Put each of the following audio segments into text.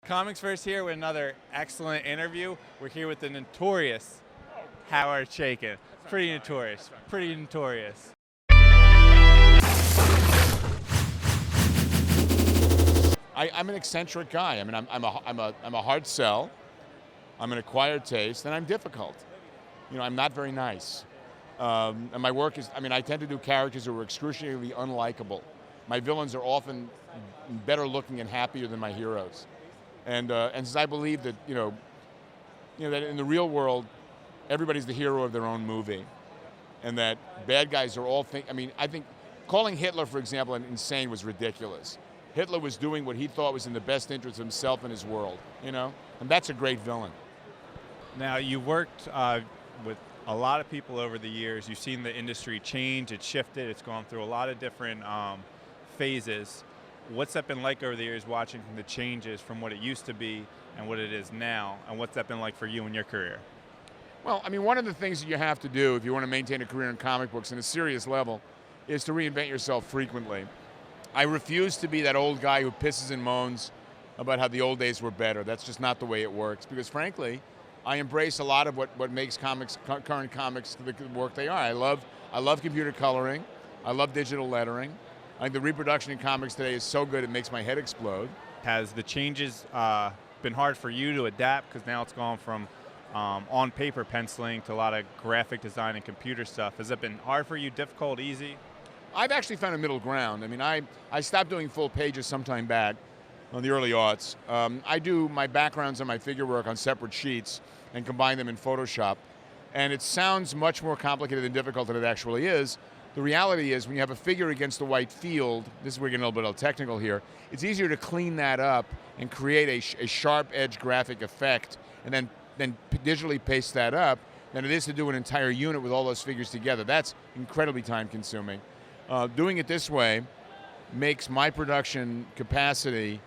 ComicsVerse here with another excellent interview. We're here with the notorious Howard Chaykin. Pretty notorious. Pretty notorious. I'm an eccentric guy. I mean, I'm a hard sell. I'm an acquired taste, and I'm difficult. You know, I'm not very nice. And my work is, I tend to do characters who are excruciatingly unlikable. My villains are often better looking and happier than my heroes. And since I believe that, that in the real world, everybody's the hero of their own movie, and that bad guys are all I think calling Hitler, for example, insane was ridiculous. Hitler was doing what he thought was in the best interest of himself and his world, and that's a great villain. Now, you worked with a lot of people over the years. You've seen the industry change, it's shifted, it's gone through a lot of different phases. What's that been like over the years, watching the changes from what it used to be and what it is now, and what's that been like for you in your career? Well, one of the things that you have to do if you want to maintain a career in comic books on a serious level is to reinvent yourself frequently. I refuse to be that old guy who pisses and moans about how the old days were better. That's just not the way it works, because frankly, I embrace a lot of what makes current comics the work they are. I love computer coloring. I love digital lettering. I think the reproduction in comics today is so good it makes my head explode. Has the changes been hard for you to adapt, because now it's gone from on paper penciling to a lot of graphic design and computer stuff? Has it been hard for you, difficult, easy? I've actually found a middle ground. I stopped doing full pages sometime back on the early aughts. I do my backgrounds and my figure work on separate sheets and combine them in Photoshop. And it sounds much more complicated and difficult than it actually is. The reality is, when you have a figure against a white field, this is where we're getting a little bit technical here, it's easier to clean that up and create a sharp edge graphic effect and then digitally paste that up than it is to do an entire unit with all those figures together. That's incredibly time consuming. Doing it this way makes my production capacity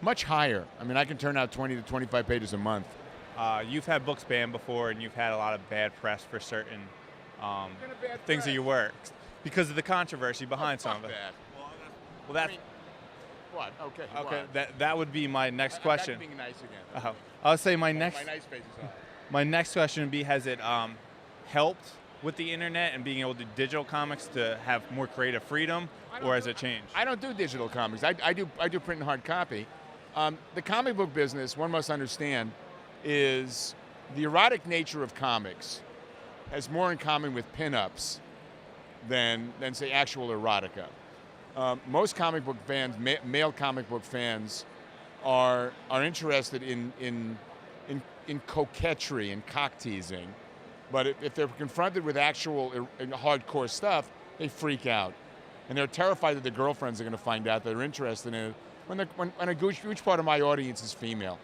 much higher. I can turn out 20 to 25 pages a month. You've had books banned before, and you've had a lot of bad press for certain things that you work, because of the controversy behind some of it. Well, that's what? Okay. Okay. That would be my next question. Being nice again. I'll say my next. My nice face is on. My next question would be: has it helped with the internet and being able to do digital comics to have more creative freedom, or has it changed? I don't do digital comics. I do print and hard copy. The comic book business, one must understand, is the erotic nature of comics has more in common with pinups than say actual erotica. Most comic book fans, male comic book fans, are interested in coquetry and cock teasing, but if they're confronted with actual hardcore stuff, they freak out, and they're terrified that their girlfriends are going to find out they're interested in it. When a huge part of my audience is female.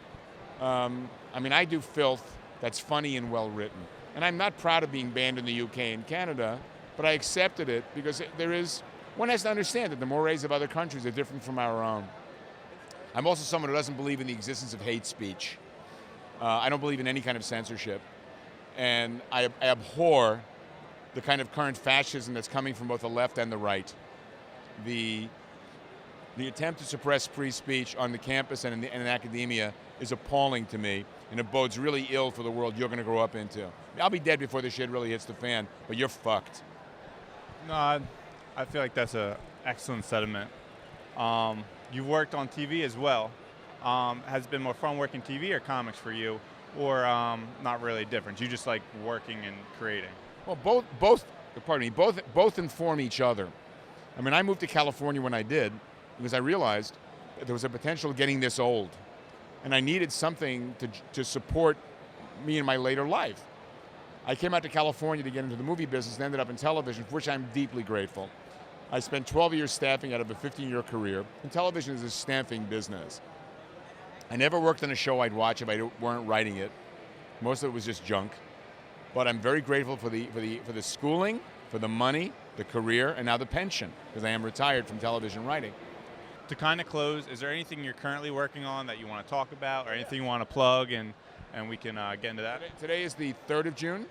I do filth that's funny and well written, and I'm not proud of being banned in the UK and Canada, but I accepted it because one has to understand that the mores of other countries are different from our own. I'm also someone who doesn't believe in the existence of hate speech. I don't believe in any kind of censorship, and I abhor the kind of current fascism that's coming from both the left and the right. The attempt to suppress free speech on the campus and in academia is appalling to me, and it bodes really ill for the world you're going to grow up into. I'll be dead before this shit really hits the fan, but you're fucked. No, I feel like that's an excellent sentiment. You've worked on TV as well. Has it been more fun working TV or comics for you, or not really different? You just like working and creating? Well, both inform each other. I moved to California when I did because I realized that there was a potential of getting this old, and I needed something to support me in my later life. I came out to California to get into the movie business and ended up in television, for which I'm deeply grateful. I spent 12 years staffing out of a 15-year career, and television is a staffing business. I never worked on a show I'd watch if I weren't writing it. Most of it was just junk. But I'm very grateful for the schooling, for the money, the career, and now the pension, because I am retired from television writing. To kind of close, is there anything you're currently working on that you want to talk about, or anything you want to plug, and we can get into that? Today is the 3rd of June.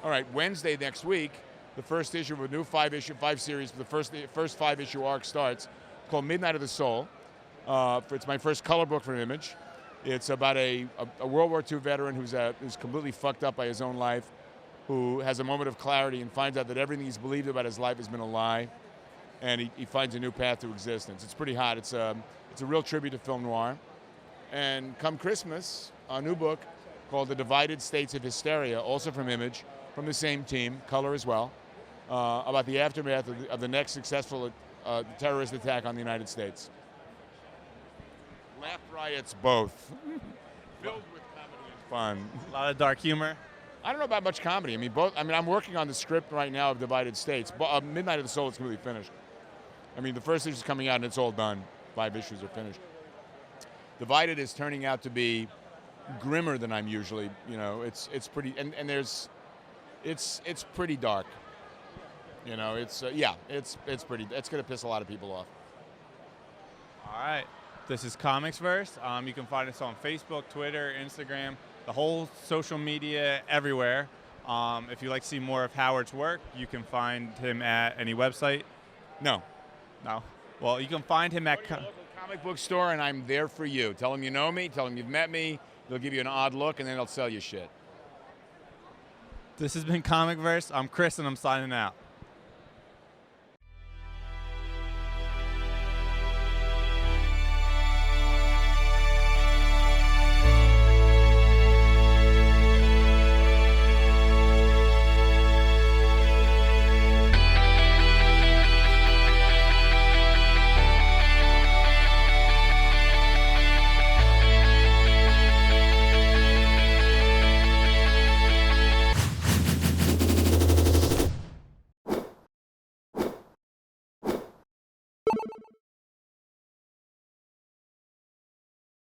All right, Wednesday next week, the first issue of a new five series. The first 5-issue arc starts, called Midnight of the Soul. It's my first color book from Image. It's about a World War II veteran who's completely fucked up by his own life, who has a moment of clarity and finds out that everything he's believed about his life has been a lie, and he finds a new path to existence. It's pretty hot. It's a real tribute to film noir. And come Christmas, a new book called The Divided States of Hysteria, also from Image, from the same team, color as well, about the aftermath of the next successful terrorist attack on the United States. Laugh riots both. Filled with comedy and fun. A lot of dark humor. I don't know about much comedy. I mean, I'm working on the script right now of Divided States. Midnight of the Soul is completely finished. I mean, the first issue is coming out and it's all done. 5 issues are finished. Divided is turning out to be grimmer than I'm usually. You know, it's pretty, and it's pretty dark. You know, it's pretty. It's gonna piss a lot of people off. All right. This is ComicsVerse. You can find us on Facebook, Twitter, Instagram, the whole social media, everywhere. If you'd like to see more of Howard's work, you can find him at any website. No. Well, you can find him at Go to your local comic book store, and I'm there for you. Tell them you know me. Tell them you've met me. They'll give you an odd look, and then they'll sell you shit. This has been ComicVerse. I'm Chris, and I'm signing out.